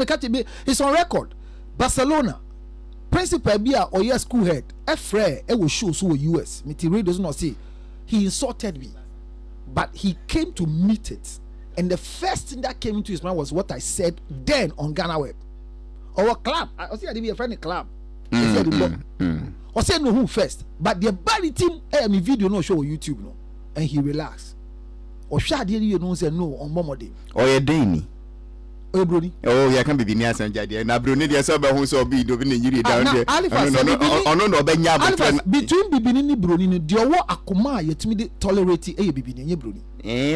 it's on record. Barcelona principal bia or your school head, Efre, will show so US. Mitiri does not say he insulted me, but he came to meet it. And the first thing that came into his mind was what I said then on Ghana Web. Our club, I was here to be a friendly club. I said no who first, but the body team me video no show on YouTube no, and he relaxed. Or shall you know say no on Momode. Or a Danny. Oh Brody. Oh, yeah, can be the near San Jadia. Now Bruni the Sober who saw be doing the down there. No, between Bibini Bruni, the war Akuma yet me tolerate a Bibini Bruni.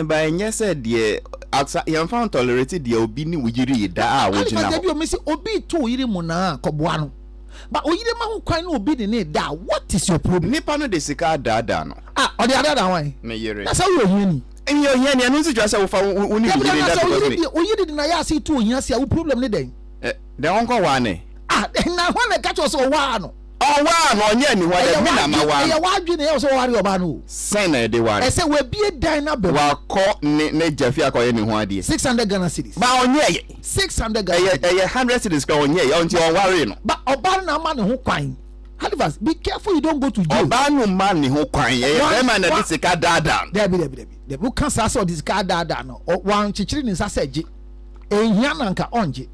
By yes, dear, outside you found tolerated the Obini with you that which you miss Obi to Irimona Cobuano. But Oyema who can obey the name that. What is your problem? Nipano de Sika Dadano. Or the other way. That's how you're hearing. And you're hearing, I know you just have only you didn't I see two years, your problem today. The uncle one. And now when I catch us a one. Oh, wow, on Yanni, what a watching also worry about who. Senna, they were. I said, we'll be a diner, but I'll call Jeffia or anyone. 600 Ghana cities. But on ye 600 Ghana, 100 cities go on ye until you're worrying. But Obama man who crying. Halifax, be careful you don't go to jail. Obama man who crying. Them and this is car down. There be. The book can't saw this car down. Or one chichirin is a sedge. A yananka onji.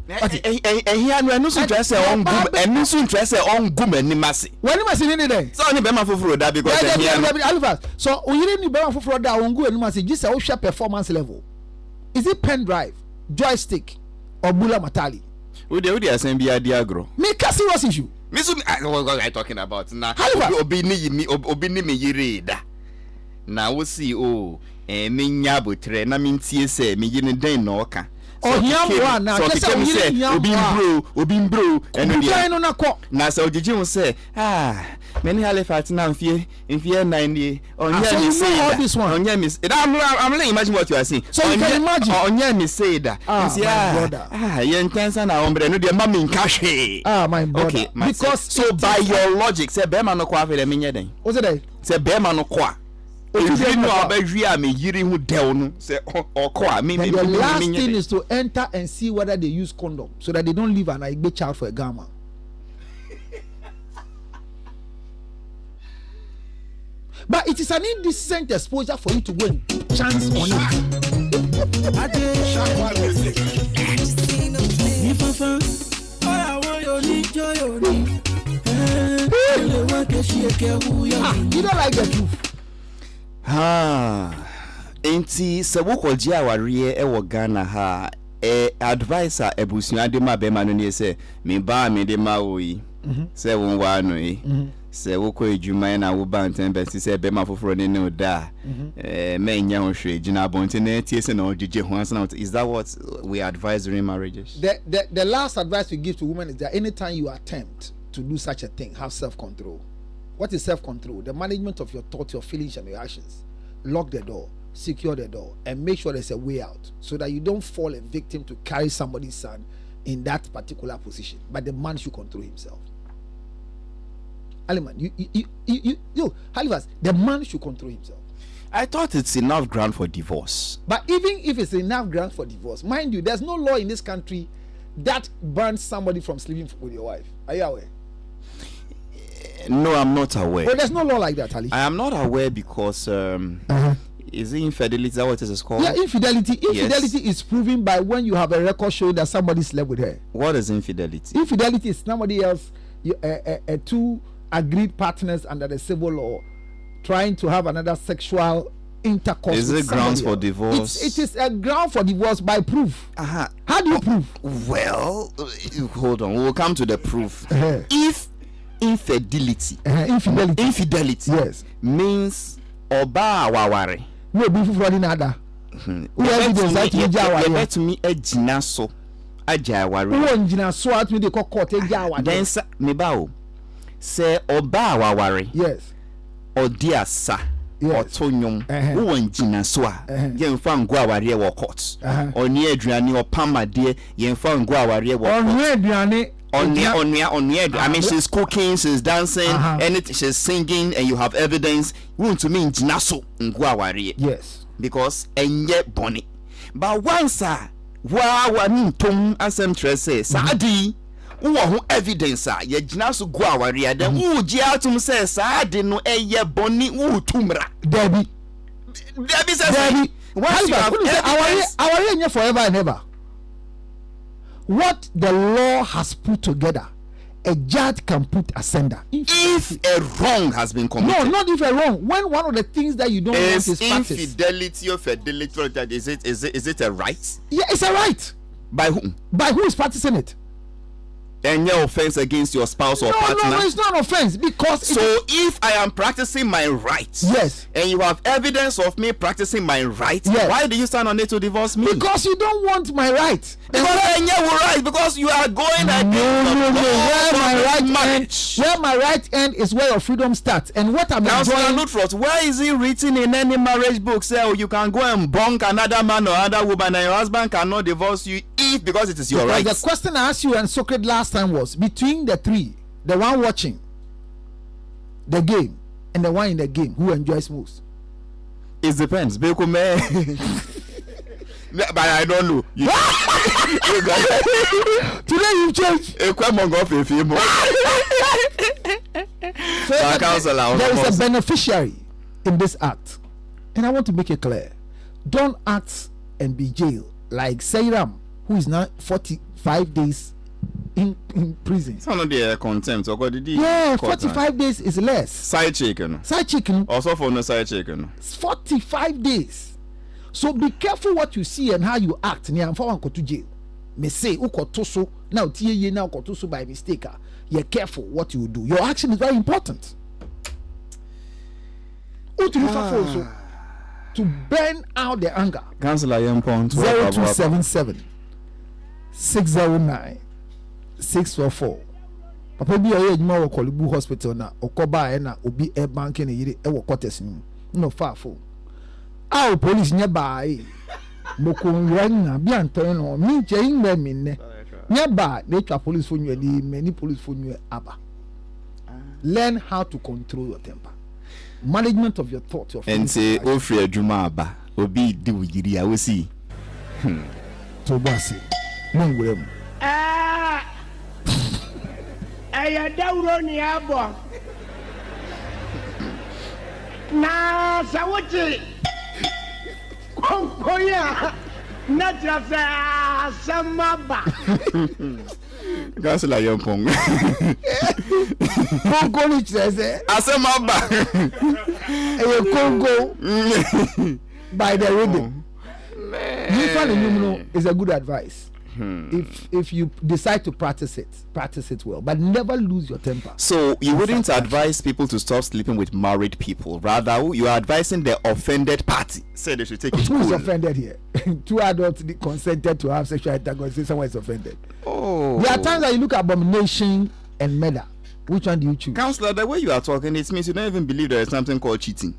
Here no so dress on gum and no so dress on gum and nimasi. When you must in any day. So only Bema for that because Halifax. So we didn't Bema for that on go and must just a share performance level. Is it pen drive, joystick, or bula matali? Who the assembly diagro? Make a serious issue. Miss what I talking about now. Obini me yirida. Now we see me nyabutre na me ntie me yin den no ka. Oh, here one now. Just say Obin bro, and now so did you say many Halifax now if you're 90 on me say all this one on me. I'm letting imagine what you are saying. So you can imagine on me say that. You intense na ombre no de mama in cash. My brother. Okay, because so by your logic say Bema no kwa fe de menye den. What's it? Say Bema no kwa. The last thing is to enter and see whether they use condom so that they don't leave an Igbe child for a gamma. But it is an indecent exposure for you to go and chance on it. You don't like the truth. Enti sewoko ji aware e wo Ghana ha advisor ebusua de ma be ma no ne se me ba me de ma oyi se won wa no yi se woko ejuma na wo ba ntem be se be ma foforo ne ne oda me nya ho hwe gina bonte na tie se na ogige ho ansa. Is that what we advise during marriages? The last advice we give to women is that anytime you attempt to do such a thing, have self-control. What is self-control? The management of your thoughts, your feelings, and your actions. Lock the door, secure the door, and make sure there's a way out so that you don't fall a victim to carry somebody's son in that particular position. But the man should control himself. Aliman, you, Halifax, the man should control himself. I thought it's enough ground for divorce. But even if it's enough ground for divorce, mind you, there's no law in this country that bans somebody from sleeping with your wife. Are you aware? No, I'm not aware. Well, there's no law like that, Ali. I am not aware because is it infidelity? Is that what it is called? Yeah, infidelity. Infidelity is proven by when you have a record showing that somebody slept with her. What is infidelity? Infidelity is somebody else, two agreed partners under the civil law trying to have another sexual intercourse. Is it grounds for divorce? It is a ground for divorce by proof. How do you prove? Well, hold on. We'll come to the proof. If infidelity, infidelity, yes, means oba waware. No, be for another. We evidence that you jawa. Bet me a jinaso, a jawari. Who on jinaso at me the court a jawa. Then me bao say oba waware. Yes. Or dear sa. Otonyum who on jinaso a yen fa ngwa aware wo court. Oni aduane o pama de yen fa ngwa aware wo court. Oni aduane I mean, she's cooking, she's dancing, anything, she's singing, and you have evidence. We want to mean jinaso ngwa. Yes, because enye boni. But once wa tum asem trese saadi wo evidence ye jinaso gwa ware then wo ji atum say saadi no eye boni wo tumra. Debbie says once you have evidence, our forever and ever. What the law has put together, a judge can put a sender. If a wrong has been committed. No, not if a wrong. When one of the things that you don't want is practice. Infidelity or fidelity, is it a right? Yeah, it's a right. By whom? By who is practicing it? And your offense against your spouse or partner? No, it's not an offense because. So if I am practicing my rights, yes, and you have evidence of me practicing my rights, yes, why do you stand on it to divorce me? Because you don't want my right. Because you are going against where my right end is where your freedom starts, and what I'm enjoying. Where is it written in any marriage book? Say you can go and bunk another man or other woman, and your husband cannot divorce you if because it is your right. The question I asked you and Socrates last time was between the three, the one watching the game and the one in the game, who enjoys most? It depends. But I don't know. Today you change. There is a beneficiary in this act, and I want to make it clear: don't act and be jailed like Sairam, who is now 45 days in prison. It's not the contempt. 45 days is less. Side chicken. Also for no side chicken. 45 days. So be careful what you see and how you act. Ni amfa wan kotu jail. Me say ukoto so now tie ye now koto so by mistake. You're careful what you do. Your action is very important. To burn out the anger. Councillor Yempon 0277 609 644. Papa bi oye adwuma wo Kolibu hospital na okoba e na obi e bank na yire e wo quarters ni no far phone. Our police nearby. Mokunranga bi anton no mi je inwe mi ne. Nearby they try police phone you many police phone you aba. Learn how to control your temper. Management of your thoughts. And say ofri adwuma aba obi di wigiri a we see. To boss. Nongwem. Aya dawro ni abo. Na sawoti. Konkoya. Na trasa samaba. Councillor Yempong. Kongo ni trasa. Asamaba. Congo by the rhythm. You find a is a good advice. If you decide to practice it well, but never lose your temper. So you wouldn't advise people to stop sleeping with married people. Rather, you are advising the offended party. Say they should take it. Who is offended here? Two adults consented to have sexual intercourse. Someone is offended. Oh, there are times that you look at abomination and murder. Which one do you choose? Councillor, the way you are talking, it means you don't even believe there is something called cheating.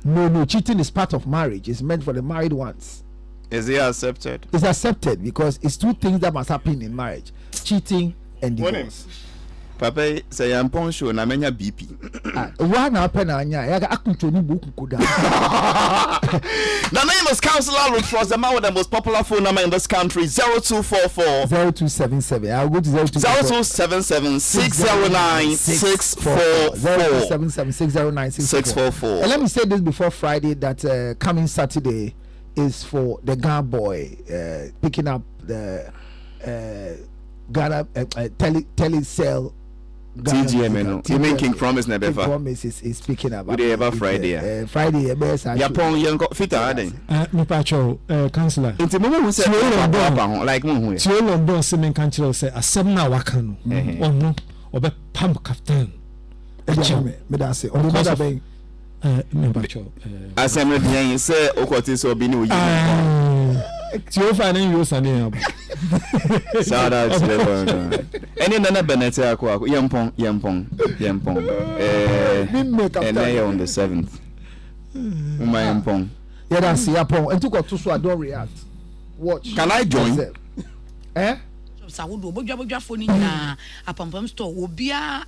No, cheating is part of marriage. It's meant for the married ones. Is it accepted? It's accepted because it's two things that must happen in marriage: cheating and divorce. Papa say yampon show na menya BP. Wa na apɛ na anya ya akunto ni boku koda. The name is Councillor Ruth Frost, the man with the most popular phone number in this country, 0244 0277. I'll go to 0277 609 644. 0277 609 644. And let me say this before Friday that coming Saturday is for the Ghana boy picking up the Ghana telecell. TGM, you mean King Promise never. King Promise is picking up. We ever Friday. Friday, best. Yapon young fita aden. Me pacho councillor. Inti mo hu say like mo hu. Ti o London se men kan kire say asem na waka no. Ono obe pam captain. Me da say. Ono da ben. Me pacho. Asem no dia say okoti so bi ni oyi. Ti o fa na you sane abo. Shout out to the any nana Bennett akwa yampon on the 7th. Uma yampon. Yeah, that's yampon. And took to so I don't react. Watch. Can I join? Sa wo do obodwa phone ni na apampam store obia